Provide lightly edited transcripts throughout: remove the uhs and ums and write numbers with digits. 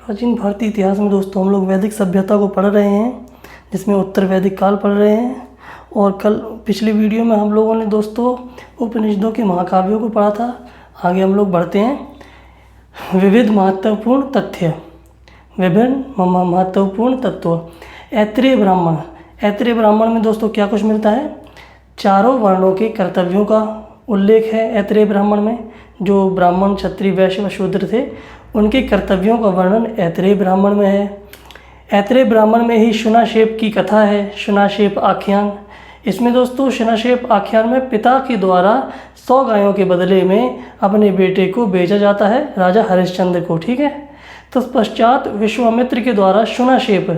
प्राचीन भारतीय इतिहास में दोस्तों हम लोग वैदिक सभ्यता को पढ़ रहे हैं, जिसमें उत्तर वैदिक काल पढ़ रहे हैं। और कल पिछली वीडियो में हम लोगों ने दोस्तों उपनिषदों के महाकाव्यों को पढ़ा था। आगे हम लोग बढ़ते हैं। विविध महत्वपूर्ण तथ्य, विभिन्न महत्वपूर्ण तत्व। ऐत्रेय ब्राह्मण, ऐत्रेय ब्राह्मण में दोस्तों क्या कुछ मिलता है? चारों वर्णों के कर्तव्यों का उल्लेख है ऐत्रेय ब्राह्मण में। जो ब्राह्मण, क्षत्रिय, वैश्य व शूद्र थे, उनके कर्तव्यों का वर्णन ऐत्रेय ब्राह्मण में है। ऐत्रेय ब्राह्मण में ही शुनाशेप की कथा है, शुनाशेप आख्यान। इसमें दोस्तों शुनाशेप आख्यान में पिता के द्वारा 100 गायों के बदले में अपने बेटे को बेचा जाता है, राजा हरिश्चंद्र को। ठीक है। तत्पश्चात विश्वामित्र के द्वारा शुनाशेप,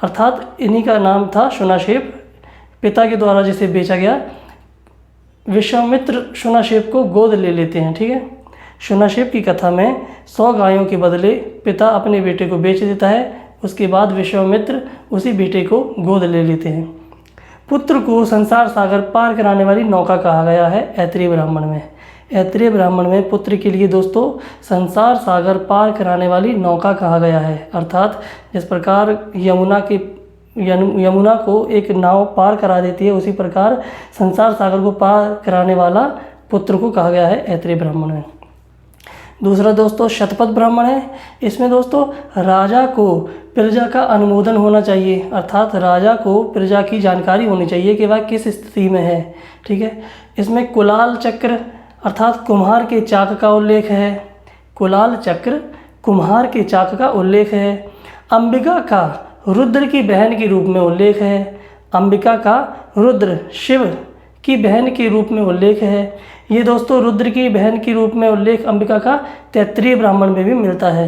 अर्थात इन्हीं का नाम था शुनाशेप, पिता के द्वारा जिसे बेचा गया, विश्वामित्र शुनाशेप को गोद ले लेते हैं। ठीक है। शुनाशेप की कथा में 100 गायों के बदले पिता अपने बेटे को बेच देता है। उसके बाद विश्वामित्र उसी बेटे को गोद ले लेते हैं। पुत्र को संसार सागर पार कराने वाली नौका कहा गया है ऐत्रेय ब्राह्मण में। ऐत्रेय ब्राह्मण में पुत्र के लिए दोस्तों संसार सागर पार कराने वाली नौका कहा गया है। अर्थात जिस प्रकार यमुना को एक नाव पार करा देती है, उसी प्रकार संसार सागर को पार कराने वाला पुत्र को कहा गया है ऐत्रेय ब्राह्मण में। दूसरा दोस्तों शतपथ ब्राह्मण है। इसमें दोस्तों राजा को प्रजा का अनुमोदन होना चाहिए, अर्थात राजा को प्रजा की जानकारी होनी चाहिए कि वह किस स्थिति में है। ठीक है। इसमें कुलाल चक्र अर्थात कुम्हार के चाक का उल्लेख है। कुलाल चक्र कुम्हार के चाक का उल्लेख है। अंबिका का रुद्र की बहन के रूप में उल्लेख है। अंबिका का रुद्र शिव की बहन के रूप में उल्लेख है। ये दोस्तों रुद्र की बहन के रूप में उल्लेख अंबिका का तैत्तिरीय ब्राह्मण में भी मिलता है।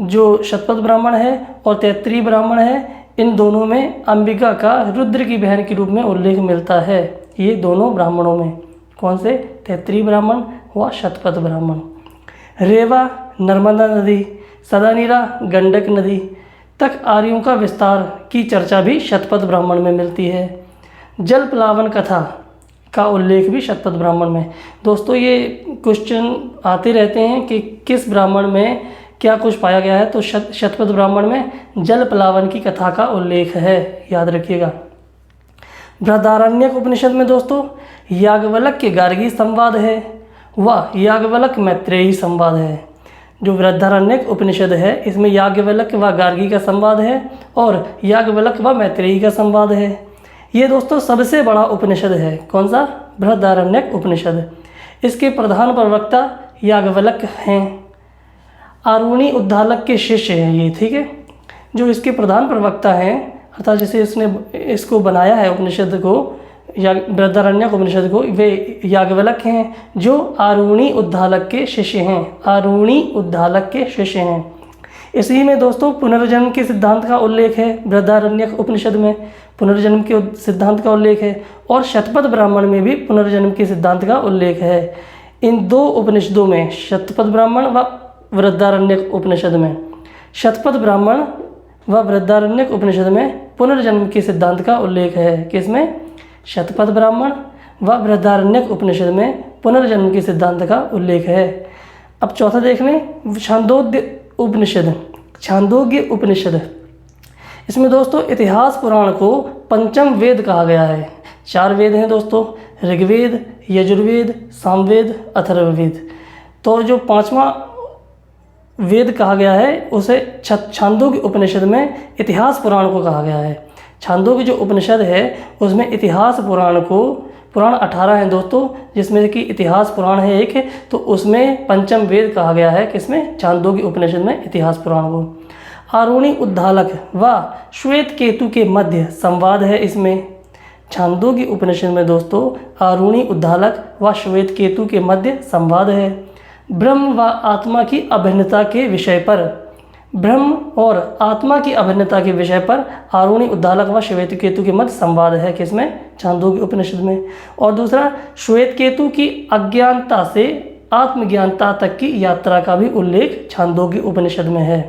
जो शतपथ ब्राह्मण है और तैत्तिरीय ब्राह्मण है, इन दोनों में अंबिका का रुद्र की बहन के रूप में उल्लेख मिलता है। ये दोनों ब्राह्मणों में कौन से? तैत्तिरीय ब्राह्मण व शतपथ ब्राह्मण। रेवा नर्मदा नदी, सदानीरा गंडक नदी तक आर्यों का विस्तार की चर्चा भी शतपथ ब्राह्मण में मिलती है। जल प्लावन कथा का उल्लेख भी शतपथ ब्राह्मण में। दोस्तों ये क्वेश्चन आते रहते हैं कि किस ब्राह्मण में क्या कुछ पाया गया है, तो शतपथ ब्राह्मण में जल प्लावन की कथा का उल्लेख है, याद रखिएगा। बृहदारण्यक उपनिषद में दोस्तों याज्ञवल्क्य के गार्गी संवाद है व याज्ञवल्क्य मैत्रेयी संवाद है। जो बृहदारण्यक उपनिषद है इसमें याज्ञवल्क्य व गार्गी का संवाद है और याज्ञवल्क्य व मैत्रेयी का संवाद है। ये दोस्तों सबसे बड़ा उपनिषद है। कौन सा? बृहदारण्यक उपनिषद। इसके प्रधान प्रवक्ता याज्ञवल्क्य हैं। आरुणि उद्दालक के शिष्य हैं ये। ठीक है। जो इसके प्रधान प्रवक्ता हैं, अर्थात जिसे इसने इसको बनाया है उपनिषद को, बृहदारण्यक उपनिषद को, वे याज्ञवल्क्य हैं, जो आरुणि उद्दालक के शिष्य हैं। आरुणि उद्दालक के शिष्य हैं। इसी में दोस्तों पुनर्जन्म के सिद्धांत का उल्लेख है। बृहदारण्यक उपनिषद में पुनर्जन्म के सिद्धांत का उल्लेख है और शतपथ ब्राह्मण में भी पुनर्जन्म के सिद्धांत का उल्लेख है। इन दो उपनिषदों में, शतपथ ब्राह्मण व बृहदारण्यक उपनिषद में, शतपथ ब्राह्मण व बृहदारण्यक उपनिषद में पुनर्जन्म के सिद्धांत का उल्लेख है। किसमें? शतपथ ब्राह्मण व बृहदारण्यक उपनिषद में पुनर्जन्म के सिद्धांत का उल्लेख है। अब चौथा देख लें, छांदोग्य उपनिषद। छांदोग्य उपनिषद, इसमें दोस्तों इतिहास पुराण को पंचम वेद कहा गया है। 4 वेद हैं दोस्तों, ऋग्वेद, यजुर्वेद, सामवेद, अथर्ववेद। तो जो 5वां वेद कहा गया है उसे छांदोग्य उपनिषद में इतिहास पुराण को कहा गया है। छांदोग्य जो उपनिषद है उसमें इतिहास पुराण को, पुराण 18 हैं दोस्तों, जिसमें कि इतिहास पुराण है एक, तो उसमें पंचम वेद कहा गया है। किसमें? छांदोग्य उपनिषद में इतिहास पुराण को। आरुणि उद्दालक व श्वेत केतु के मध्य संवाद है इसमें। छांदोग्य उपनिषद में दोस्तों आरुणि उद्दालक व श्वेत केतु के मध्य संवाद है। ब्रह्म व आत्मा की अभिन्नता के विषय पर, ब्रह्म और आत्मा की अभिन्नता के विषय पर आरुणि उद्दालक व श्वेत केतु के मध्य संवाद है। किसमें? छांदोग्य उपनिषद में। और दूसरा श्वेत केतु की अज्ञानता से आत्मज्ञानता तक की यात्रा का भी उल्लेख छांदोग्य उपनिषद में है।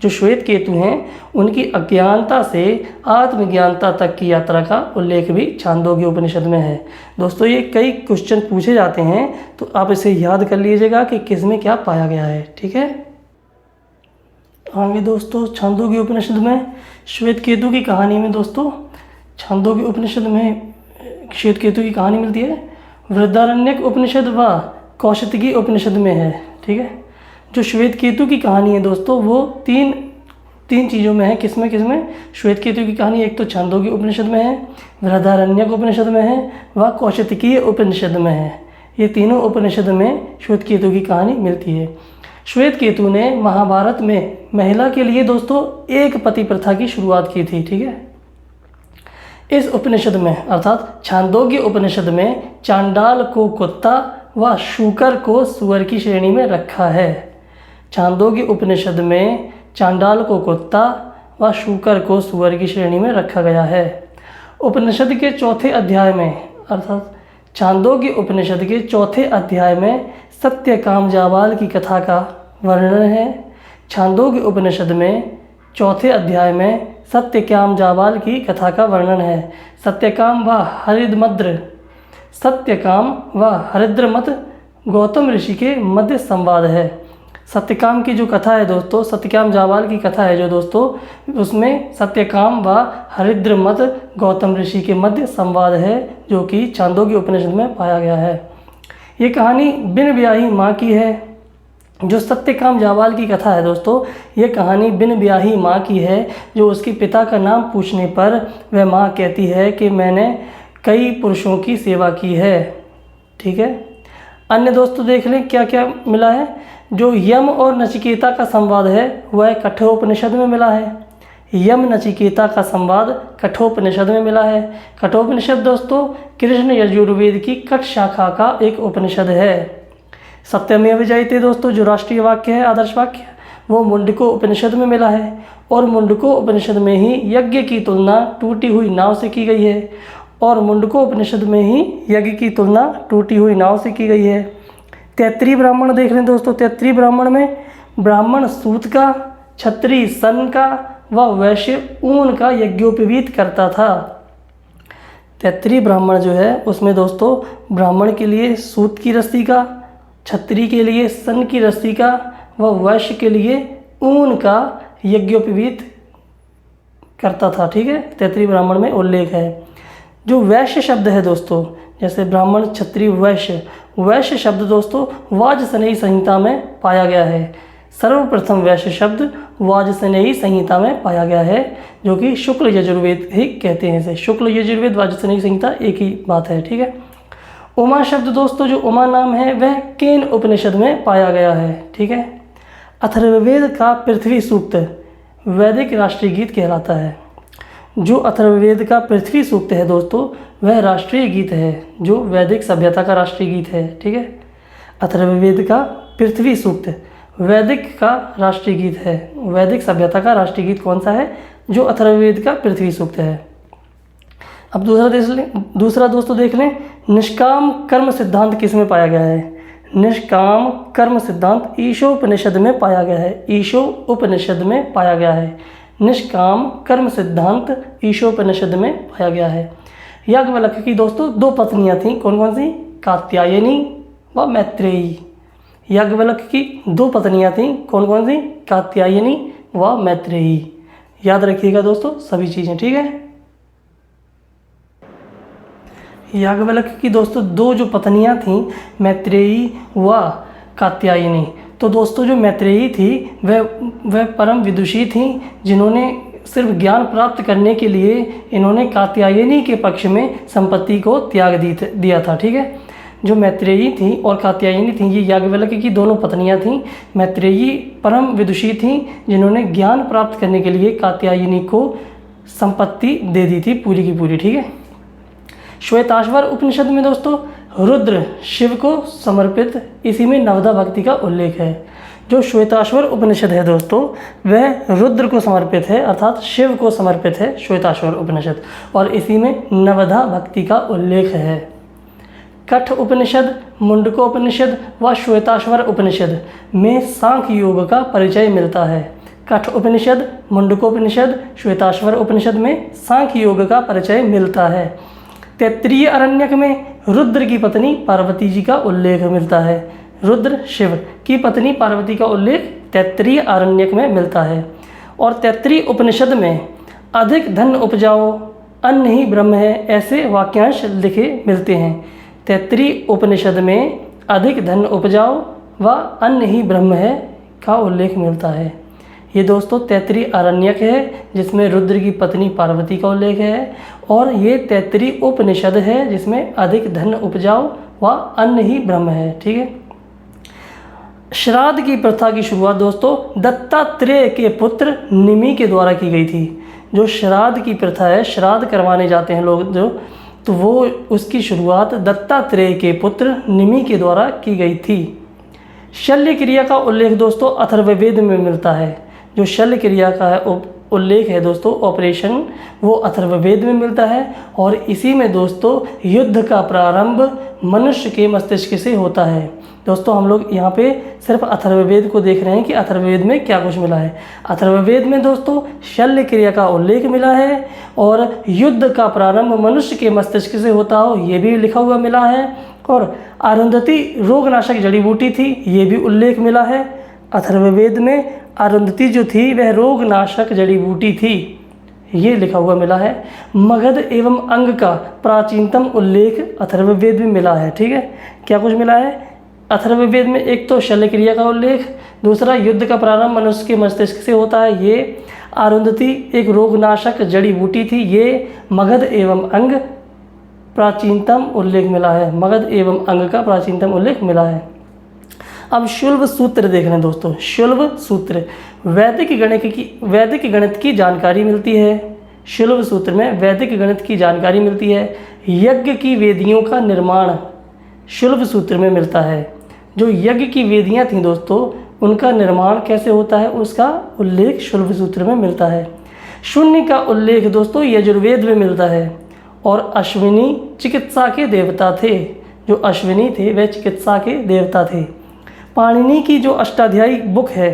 जो श्वेत केतु हैं उनकी अज्ञानता से आत्मज्ञानता तक की यात्रा का उल्लेख भी छांदोग्य उपनिषद में है। दोस्तों ये कई क्वेश्चन पूछे जाते हैं, तो आप इसे याद कर लीजिएगा कि किस में क्या पाया गया है। ठीक है। आगे दोस्तों छांदोग्य उपनिषद में श्वेत केतु की कहानी में दोस्तों छांदोग्य उपनिषद में श्वेत केतु की कहानी मिलती है। वृहदारण्यक उपनिषद व कौशिकी उपनिषद में है। ठीक है, जो श्वेत केतु की कहानी है दोस्तों वो तीन चीज़ों में है। किसमें श्वेत केतु की कहानी एक तो छांदोग्य उपनिषद में है, वृहदारण्यक उपनिषद में है व कौशिकी उपनिषद में है। ये तीनों उपनिषद में श्वेत केतु की कहानी मिलती है। श्वेत केतु ने महाभारत में महिला के लिए दोस्तों एक पति प्रथा की शुरुआत की थी। ठीक है, इस उपनिषद में अर्थात छांदोग्य उपनिषद में चांडाल को कुत्ता व शूकर को सुअर की श्रेणी में रखा है। छांदोग्य उपनिषद में चांडाल को कुत्ता व शूकर को सुअर की श्रेणी में रखा गया है। उपनिषद के चौथे अध्याय में अर्थात छांदोग्य उपनिषद के चौथे अध्याय में सत्यकाम जाबाल की कथा का वर्णन है। छांदोग्य उपनिषद में चौथे अध्याय में सत्यकाम जाबाल की कथा का वर्णन है। सत्यकाम व हरिद्रमत गौतम ऋषि के मध्य संवाद है। सत्यकाम की जो कथा है दोस्तों, सत्यकाम जाबाल की कथा है जो दोस्तों, उसमें सत्यकाम व हरिद्रमत गौतम ऋषि के मध्य संवाद है जो कि छांदोग्य उपनिषद में पाया गया है। ये कहानी बिन ब्याही माँ की है। जो सत्यकाम जाबाल की कथा है दोस्तों, ये कहानी बिन ब्याही माँ की है। जो उसके पिता का नाम पूछने पर वह माँ कहती है कि मैंने कई पुरुषों की सेवा की है। ठीक है, अन्य दोस्तों देख लें क्या क्या मिला है। जो यम और नचिकेता का संवाद है वह कठोपनिषद में मिला है। यम नचिकेता का संवाद कठोपनिषद में मिला है। कठोपनिषद दोस्तों कृष्ण यजुर्वेद की कठ शाखा का एक उपनिषद है। सत्यमेव जयते दोस्तों जो राष्ट्रीय वाक्य है, आदर्श वाक्य, वो मुंडको उपनिषद में मिला है। और मुंडको उपनिषद में ही यज्ञ की तुलना टूटी हुई नाव से की गई है। और मुंडको उपनिषद में ही यज्ञ की तुलना टूटी हुई नाव से की गई है। तैत्तिरीय ब्राह्मण देख लें दोस्तों। तैत्तिरीय ब्राह्मण में ब्राह्मण सूत का, क्षत्रिय सन का व वैश्य ऊन का यज्ञोपवीत करता था। तैत्तिरीय ब्राह्मण जो है उसमें दोस्तों ब्राह्मण के लिए सूत की रस्सी का, क्षत्रिय के लिए सन की रस्सी का व वैश्य के लिए ऊन का यज्ञोपवीत करता था। ठीक है, तैत्तिरीय ब्राह्मण में उल्लेख है। जो वैश्य शब्द है दोस्तों, जैसे ब्राह्मण, क्षत्रिय, वैश्य, वैश्य शब्द दोस्तों वाजसनेयी संहिता में पाया गया है। सर्वप्रथम वैश्य शब्द वाजसनेयी संहिता में पाया गया है जो कि शुक्ल यजुर्वेद ही कहते हैं इसे। शुक्ल यजुर्वेद वाजसनेयी संहिता एक ही बात है। ठीक है, उमा शब्द दोस्तों, जो उमा नाम है वह केन उपनिषद में पाया गया है। ठीक है, अथर्ववेद का पृथ्वी सूक्त वैदिक राष्ट्रीय गीत कहलाता है। जो अथर्ववेद का पृथ्वी सूक्त है दोस्तों वह राष्ट्रीय गीत है, जो वैदिक सभ्यता का राष्ट्रीय गीत है। ठीक है, अथर्ववेद का पृथ्वी सूक्त वैदिक का राष्ट्रीय गीत है। वैदिक सभ्यता का राष्ट्रीय गीत कौन सा है? जो अथर्ववेद का पृथ्वी सूक्त है। अब दूसरा दोस्तों देख लें, निष्काम कर्म सिद्धांत किस में पाया गया है? निष्काम कर्म सिद्धांत ईशोपनिषद में पाया गया है। ईशोपनिषद में पाया गया है। निष्काम कर्म सिद्धांत ईशोपनिषद में पाया गया है। याज्ञवल्क्य की दोस्तों दो पत्नियां थीं, कौन कौन सी? कात्यायनी व मैत्रेयी। याज्ञवल्क्य की दो पत्नियां थीं, कौन कौन सी? कात्यायनी व मैत्रेयी। याद रखिएगा दोस्तों सभी चीज़ें, ठीक है। याज्ञवल्क्य की दोस्तों दो जो पत्नियां थीं, मैत्रेयी व कात्यायनी। तो दोस्तों जो मैत्रेयी थी वह परम विदुषी थीं, जिन्होंने सिर्फ ज्ञान प्राप्त करने के लिए इन्होंने कात्यायनी के पक्ष में संपत्ति को त्याग दिया था, ठीक है। जो मैत्रेयी थी और कात्यायनी थी, ये याज्ञवल्क्य की दोनों पत्नियां थीं। मैत्रेयी परम विदुषी थीं, जिन्होंने ज्ञान प्राप्त करने के लिए कात्यायनी को संपत्ति दे दी थी पूरी की पूरी, ठीक है। श्वेताश्वर उपनिषद में दोस्तों रुद्र शिव को समर्पित, इसी में नवदा भक्ति का उल्लेख है। जो श्वेताश्वर उपनिषद है दोस्तों वह रुद्र को समर्पित है, अर्थात शिव को समर्पित है श्वेताश्वर उपनिषद, और इसी में नवदा भक्ति का उल्लेख है। कठ उपनिषद, मुंडकोपनिषद व श्वेताश्वर उपनिषद में सांख्य योग का परिचय मिलता है। कठ उपनिषद, मुंडकोपनिषद, श्वेताश्वर उपनिषद में सांख्य योग का परिचय मिलता है। तैत्तिरीय अरण्यक में रुद्र की पत्नी पार्वती जी का उल्लेख मिलता है। रुद्र शिव की पत्नी पार्वती का उल्लेख तैत्तिरीय आरण्यक में मिलता है। और तैत्तिरीय उपनिषद में अधिक धन उपजाओ, अन्न ही ब्रह्म है, ऐसे वाक्यांश लिखे मिलते हैं। तैत्तिरीय उपनिषद में अधिक धन उपजाओ व अन्न ही ब्रह्म है का उल्लेख मिलता है। ये दोस्तों तैत्तिरीय आरण्यक है जिसमें रुद्र की पत्नी पार्वती का उल्लेख है, और ये तैत्तिरीय उपनिषद है जिसमें अधिक धन उपजाओ व अन्न ही ब्रह्म है। ठीक है। श्राद्ध की प्रथा की शुरुआत दोस्तों दत्तात्रेय के पुत्र निमि के द्वारा की गई थी। जो श्राद्ध की प्रथा है, श्राद्ध करवाने जाते हैं लोग जो, तो वो उसकी शुरुआत दत्तात्रेय के पुत्र निमि के द्वारा की गई थी। शल्य क्रिया का उल्लेख दोस्तों अथर्ववेद में मिलता है। जो शल्य क्रिया का उल्लेख है दोस्तों, ऑपरेशन, वो अथर्ववेद में मिलता है। और इसी में दोस्तों युद्ध का प्रारंभ मनुष्य के मस्तिष्क से होता है। दोस्तों हम लोग यहाँ पे सिर्फ अथर्ववेद को देख रहे हैं कि अथर्ववेद में क्या कुछ मिला है। अथर्ववेद में दोस्तों शल्य क्रिया का उल्लेख मिला है, और युद्ध का प्रारंभ मनुष्य के मस्तिष्क से होता हो ये भी लिखा हुआ मिला है। और अरुंधति रोगनाशक जड़ी बूटी थी, ये भी उल्लेख मिला है। अथर्ववेद में अरुंधति जो थी वह रोगनाशक जड़ी बूटी थी, ये लिखा हुआ मिला है। मगध एवं अंग का प्राचीनतम उल्लेख अथर्ववेद में मिला है। ठीक है, क्या कुछ मिला है अथर्ववेद में? एक तो शल्य क्रिया का उल्लेख, दूसरा युद्ध का प्रारंभ मनुष्य के मस्तिष्क से होता है, ये अरुंधति एक रोगनाशक जड़ी बूटी थी, ये मगध एवं अंग प्राचीनतम उल्लेख मिला है। मगध एवं अंग का प्राचीनतम उल्लेख मिला है। अब शुल्ब सूत्र देख रहे हैं दोस्तों। शुल्ब सूत्र वैदिक गणित की जानकारी मिलती है। शुल्ब सूत्र में वैदिक गणित की जानकारी मिलती है। यज्ञ की वेदियों का निर्माण शुल्ब सूत्र में मिलता है। जो यज्ञ की वेदियां थीं दोस्तों, उनका निर्माण कैसे होता है उसका उल्लेख शुल्ब सूत्र में मिलता है। शून्य का उल्लेख दोस्तों यजुर्वेद में मिलता है। और अश्विनी चिकित्सा के देवता थे। जो अश्विनी थे वह चिकित्सा के देवता थे। पाणिनि की जो अष्टाध्यायी बुक है,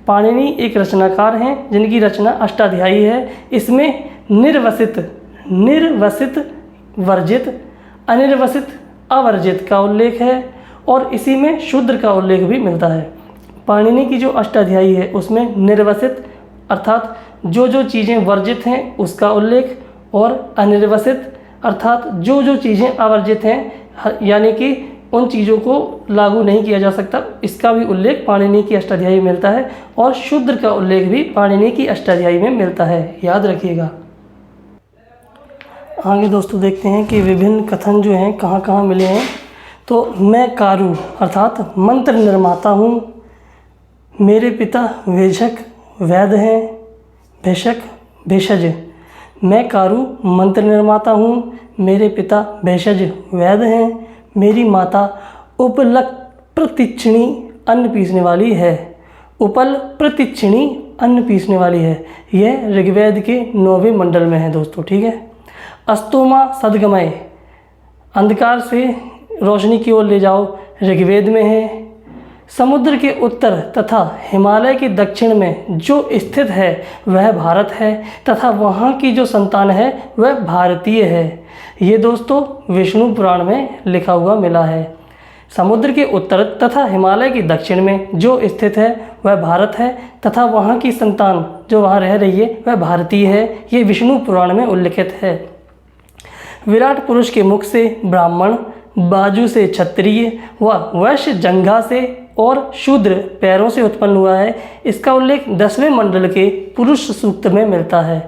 पाणिनि एक रचनाकार हैं जिनकी रचना अष्टाध्यायी है। इसमें निर्वसित, वर्जित, अनिर्वसित, अवर्जित का उल्लेख है, और इसी में शूद्र का उल्लेख भी मिलता है। पाणिनि की जो अष्टाध्यायी है उसमें निर्वसित अर्थात जो जो चीज़ें वर्जित हैं उसका उल्लेख, और अनिर्वसित अर्थात जो जो चीज़ें अवर्जित हैं यानी कि उन चीज़ों को लागू नहीं किया जा सकता, इसका भी उल्लेख पाणिनि की अष्टाध्यायी में मिलता है। और शूद्र का उल्लेख भी पाणिनि की अष्टाध्यायी में मिलता है, याद रखिएगा। आगे दोस्तों देखते हैं कि विभिन्न कथन जो हैं कहाँ कहाँ मिले हैं। तो मैं कारु अर्थात मंत्र निर्माता हूँ। मेरे पिता वेशक वैद्य हैं। भेषज, मैं कारु मंत्र निर्माता हूँ। मेरे पिता भेषज वैद्य हैं। मेरी माता उपल प्रतिक्षिणी अन्न पीसने वाली है। उपल प्रतिक्षिणी अन्न पीसने वाली है। यह ऋग्वेद के 9वें मंडल में है दोस्तों। ठीक है। अस्तोमा सद्गमय, अंधकार से रोशनी की ओर ले जाओ, ऋग्वेद में है। समुद्र के उत्तर तथा हिमालय के दक्षिण में जो स्थित है वह भारत है, तथा वहाँ की जो संतान है वह भारतीय है। ये दोस्तों विष्णु पुराण में लिखा हुआ मिला है। समुद्र के उत्तर तथा हिमालय के दक्षिण में जो स्थित है वह भारत है, तथा वहाँ की संतान जो वहाँ रह रही है वह भारतीय है। ये विष्णु पुराण में उल्लिखित है। विराट पुरुष के मुख से ब्राह्मण, बाजू से क्षत्रिय व वैश्य जंघा से और शूद्र पैरों से उत्पन्न हुआ है। इसका उल्लेख 10वें मंडल के पुरुष सूक्त में मिलता है।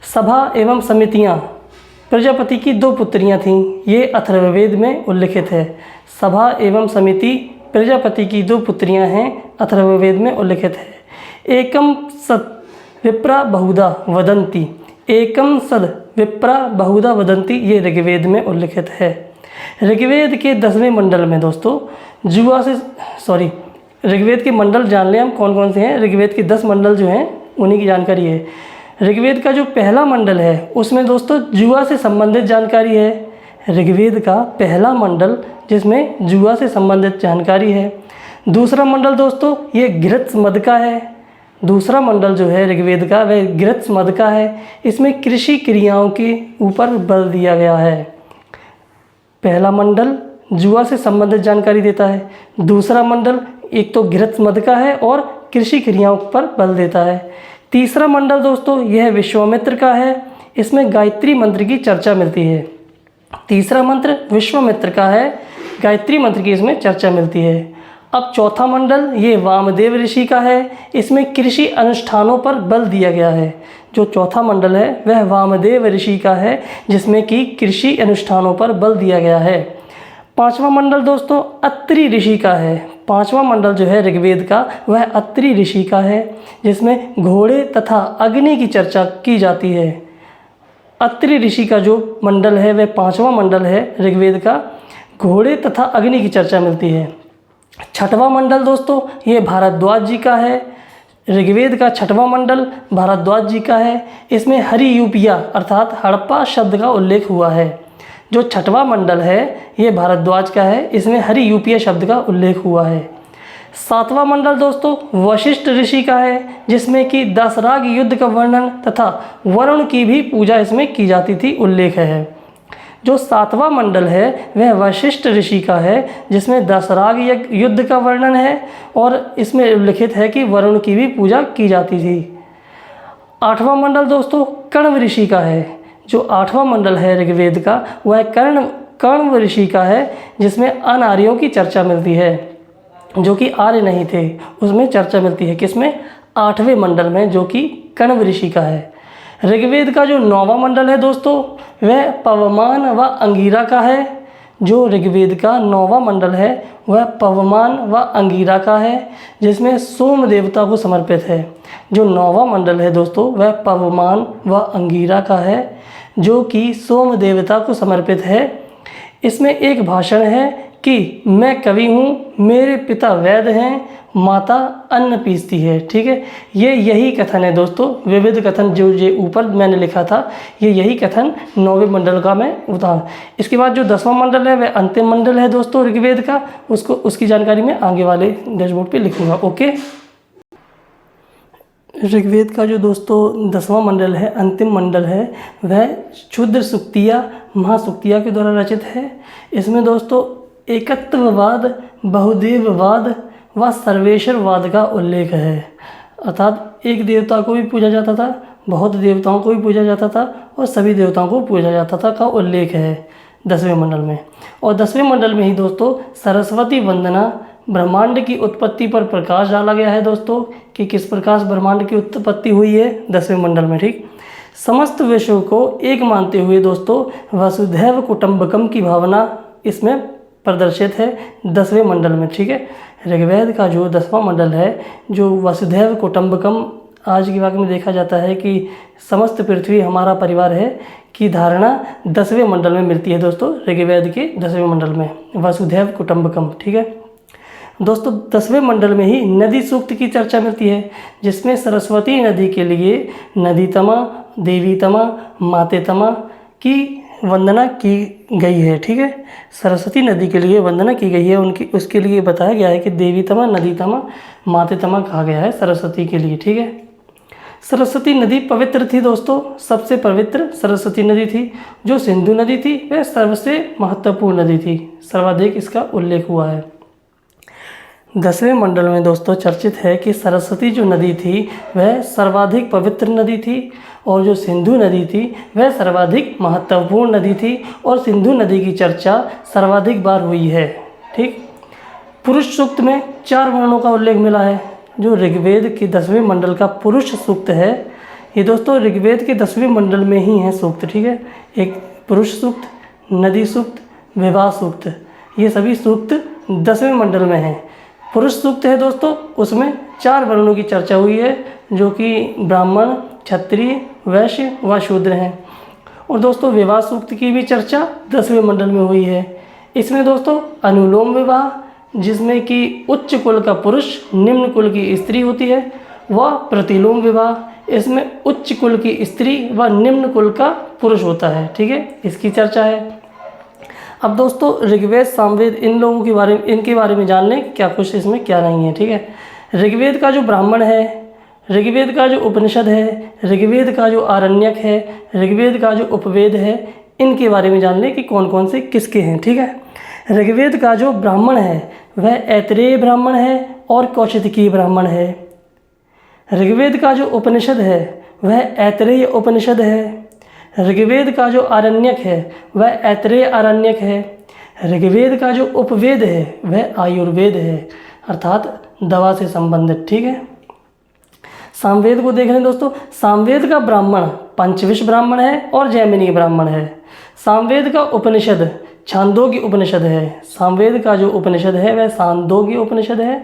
सभा एवं समितियाँ, प्रजापति की 2 पुत्रियाँ थीं, ये अथर्ववेद में उल्लिखित है। सभा एवं समिति प्रजापति की 2 पुत्रियाँ हैं, अथर्ववेद में उल्लिखित है। एकम सद विप्रा बहुधा वदंती, एकम सद विप्रा बहुधा वदंती, ये ऋग्वेद में उल्लिखित है। ऋग्वेद के 10वें मंडल में दोस्तों ऋग्वेद के मंडल जान लें हम कौन कौन से हैं। ऋग्वेद के 10 मंडल जो हैं उन्हीं की जानकारी है। ऋग्वेद का जो पहला मंडल है उसमें दोस्तों जुआ से संबंधित जानकारी है। ऋग्वेद का पहला मंडल जिसमें जुआ से संबंधित जानकारी है। दूसरा मंडल दोस्तों ये घृत मद का है। दूसरा मंडल जो है ऋग्वेद का वह घृत मद का है। इसमें कृषि क्रियाओं के ऊपर बल दिया गया है। पहला मंडल जुआ से संबंधित जानकारी देता है। दूसरा मंडल एक तो घृत मद का है और कृषि क्रियाओं पर बल देता है। तीसरा मंडल दोस्तों यह विश्वामित्र का है, इसमें गायत्री मंत्र की चर्चा मिलती है। तीसरा मंत्र विश्वामित्र का है, गायत्री मंत्र की इसमें चर्चा मिलती है। अब चौथा मंडल ये वामदेव ऋषि का है, इसमें कृषि अनुष्ठानों पर बल दिया गया है। जो चौथा मंडल है वह वामदेव ऋषि का है, जिसमें कि कृषि अनुष्ठानों पर बल दिया गया है। पांचवा मंडल दोस्तों अत्रि ऋषि का है। पांचवा मंडल जो है ऋग्वेद का वह अत्रि ऋषि का है, जिसमें घोड़े तथा अग्नि की चर्चा की जाती है। अत्रि ऋषि का जो मंडल है वह पांचवा मंडल है ऋग्वेद का, घोड़े तथा अग्नि की चर्चा मिलती है। छठवां मंडल दोस्तों ये भारद्वाज जी का है। ऋग्वेद का छठवां मंडल भारद्वाज जी का है, इसमें हरियूपिया अर्थात हड़प्पा शब्द का उल्लेख हुआ है। जो छठवां मंडल है ये भारद्वाज का है, इसमें हरियूपिया शब्द का उल्लेख हुआ है। सातवां मंडल दोस्तों वशिष्ठ ऋषि का है, जिसमें कि दशराग युद्ध का वर्णन तथा वरुण की भी पूजा इसमें की जाती थी, उल्लेख है। जो सातवां मंडल है वह वशिष्ठ ऋषि का है, जिसमें दशराग युद्ध का वर्णन है और इसमें उल्लिखित है कि वरुण की भी पूजा की जाती थी। आठवां मंडल दोस्तों कण्व ऋषि का है। जो आठवां मंडल है ऋग्वेद का वह कण्व ऋषि का है, जिसमें अनार्यों की चर्चा मिलती है, जो कि आर्य नहीं थे, उसमें चर्चा मिलती है। किसमें? आठवें मंडल में, जो कि कण्व ऋषि का है। ऋग्वेद का जो नौवां मंडल है दोस्तों वह पवमान व अंगीरा का है। जो ऋग्वेद का नौवां मंडल है वह पवमान व अंगीरा का है, जिसमें सोम देवता को समर्पित है। जो नौवां मंडल है दोस्तों वह पवमान व अंगीरा का है, जो कि सोम देवता को समर्पित है। इसमें एक भाषण है कि मैं कवि हूँ, मेरे पिता वैद्य हैं, माता अन्न पीसती है। ठीक है, ये यही कथन है दोस्तों। विविध कथन जो ये ऊपर मैंने लिखा था, ये यही कथन नौवें मंडल का मैं उदाहरण। इसके बाद जो 10वां मंडल है वह अंतिम मंडल है दोस्तों ऋग्वेद का, उसकी जानकारी मैं आगे वाले डैशबोर्ड पे लिखूँगा। ओके, ऋग्वेद का जो दोस्तों 10वां मंडल है, अंतिम मंडल है, वह क्षुद्र सूक्तिया महासूक्तिया के द्वारा रचित है। इसमें दोस्तों एकत्ववाद, बहुदेववाद व सर्वेश्वरवाद का उल्लेख है, अर्थात एक देवता को भी पूजा जाता था, बहुत देवताओं को भी पूजा जाता था और सभी देवताओं को पूजा जाता था का उल्लेख है 10वें मंडल में। और 10वें मंडल में ही दोस्तों सरस्वती वंदना, ब्रह्मांड की उत्पत्ति पर प्रकाश डाला गया है दोस्तों, कि किस प्रकार ब्रह्मांड की उत्पत्ति हुई है 10वें मंडल में। ठीक, समस्त विश्व को एक मानते हुए दोस्तों वसुधैव कुटुंबकम की भावना इसमें प्रदर्शित है 10वें मंडल में। ठीक है, ऋग्वेद का जो 10वां मंडल है, जो वसुधैव कुटुंबकम, आज की वाक्य में देखा जाता है कि समस्त पृथ्वी हमारा परिवार है की धारणा 10वें मंडल में मिलती है दोस्तों, ऋग्वेद के 10वें मंडल में वसुधैव कुटुंबकम। ठीक है दोस्तों, 10वें मंडल में ही नदी सूक्त की चर्चा मिलती है, जिसमें सरस्वती नदी के लिए नदीतमा, देवीतमा, मातेतमा की वंदना की गई है। ठीक है, सरस्वती नदी के लिए वंदना की गई है, उसके लिए बताया गया है कि देवीतमा, नदीतमा, मातेतमा कहा गया है सरस्वती के लिए। ठीक है, सरस्वती नदी पवित्र थी दोस्तों, सबसे पवित्र सरस्वती नदी थी। जो सिंधु नदी थी वह सबसे महत्वपूर्ण नदी थी, सर्वाधिक इसका उल्लेख हुआ है। 10वें मंडल में दोस्तों चर्चित है कि सरस्वती जो नदी थी वह सर्वाधिक पवित्र नदी थी, और जो सिंधु नदी थी वह सर्वाधिक महत्वपूर्ण नदी थी, और सिंधु नदी की चर्चा सर्वाधिक बार हुई है। ठीक, पुरुष सूक्त में 4 वर्णों का उल्लेख मिला है। जो ऋग्वेद के 10वें मंडल का पुरुष सूक्त है, ये दोस्तों ऋग्वेद के 10वें मंडल में ही है सूक्त। ठीक है, एक पुरुष सूक्त, नदी सूक्त, विवाह सूक्त, ये सभी सूक्त 10वें मंडल में हैं। पुरुष सूक्त है दोस्तों, उसमें 4 वर्णों की चर्चा हुई है, जो कि ब्राह्मण, क्षत्रिय, वैश्य व शूद्र हैं। और दोस्तों विवाह सूक्त की भी चर्चा 10वें मंडल में हुई है। इसमें दोस्तों अनुलोम विवाह, जिसमें कि उच्च कुल का पुरुष निम्न कुल की स्त्री होती है, व प्रतिलोम विवाह, इसमें उच्च कुल की स्त्री व निम्न कुल का पुरुष होता है। ठीक है, इसकी चर्चा है। अब दोस्तों ऋग्वेद, सामवेद, इनके बारे में जान लें क्या कुछ इसमें क्या नहीं है। ठीक है, ऋग्वेद का जो ब्राह्मण है, ऋग्वेद का जो उपनिषद है, ऋग्वेद का जो आरण्यक है, ऋग्वेद का जो उपवेद है, इनके बारे में जान लें कि कौन कौन से किसके हैं। ठीक है, ऋग्वेद का जो ब्राह्मण है वह ऐतरेय ब्राह्मण है और कौशितकीय ब्राह्मण है। ऋग्वेद का जो उपनिषद है वह ऐतरेय उपनिषद है। ऋग्वेद का जो आरण्यक है वह ऐतरेय आरण्यक है। ऋग्वेद का जो उपवेद है वह आयुर्वेद है, अर्थात दवा से संबंधित। ठीक है। सामवेद को देख लें दोस्तों। सामवेद का ब्राह्मण पंचविश ब्राह्मण है और जैमिनी ब्राह्मण है। सामवेद का उपनिषद छांदोग्य उपनिषद है। सामवेद का जो उपनिषद है वह छांदोग्य उपनिषद है।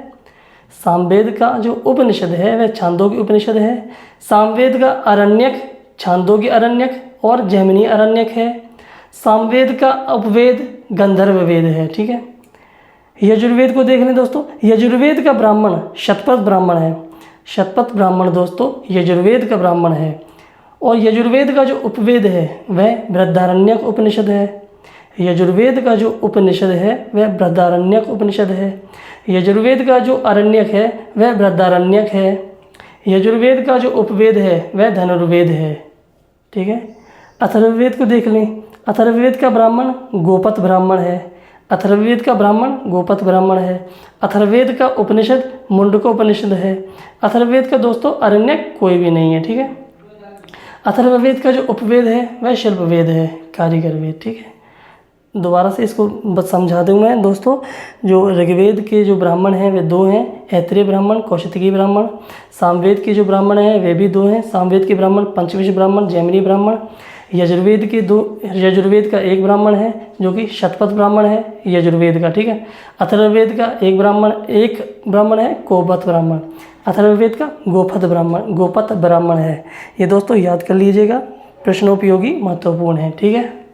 सामवेद का जो उपनिषद है वह छांदोग्य उपनिषद है। सामवेद का अरण्यक छांदोग्य अरण्यक और जैमिनी अरण्यक है। सामवेद का उपवेद गंधर्व वेद है। ठीक है। यजुर्वेद को देख लें दोस्तों। यजुर्वेद का ब्राह्मण शतपथ ब्राह्मण है। शतपथ ब्राह्मण दोस्तों यजुर्वेद का ब्राह्मण है। और यजुर्वेद का जो उपवेद है वह बृहदारण्यक उपनिषद है। यजुर्वेद का जो उपनिषद है वह बृहदारण्यक उपनिषद है। यजुर्वेद का जो अरण्यक है वह बृहदारण्यक है। यजुर्वेद का जो उपवेद है वह धनुर्वेद है। ठीक है। अथर्ववेद को देख लें। अथर्ववेद का ब्राह्मण गोपथ ब्राह्मण है। अथर्ववेद का ब्राह्मण गोपथ ब्राह्मण है। अथर्ववेद का उपनिषद मुंडकोपनिषद है। अथर्ववेद का दोस्तों अरण्यक कोई भी नहीं है। ठीक है। अथर्ववेद का जो उपवेद है वह शिल्पवेद है, कारीगर वेद। ठीक है। दोबारा से इसको बस समझा दूँ मैं दोस्तों। जो ऋग्वेद के जो ब्राह्मण हैं वे दो हैं, ऐतरेय ब्राह्मण, कौशितकीय ब्राह्मण। सामवेद के जो ब्राह्मण हैं वे भी दो हैं, सामवेद के ब्राह्मण पंचविश ब्राह्मण, जैमिनी ब्राह्मण। यजुर्वेद का एक ब्राह्मण है जो कि शतपथ ब्राह्मण है यजुर्वेद का। ठीक है। अथर्ववेद का एक ब्राह्मण है गोपथ ब्राह्मण। अथर्ववेद का गोपथ ब्राह्मण है। ये दोस्तों याद कर लीजिएगा, प्रश्नोपयोगी महत्वपूर्ण है। ठीक है।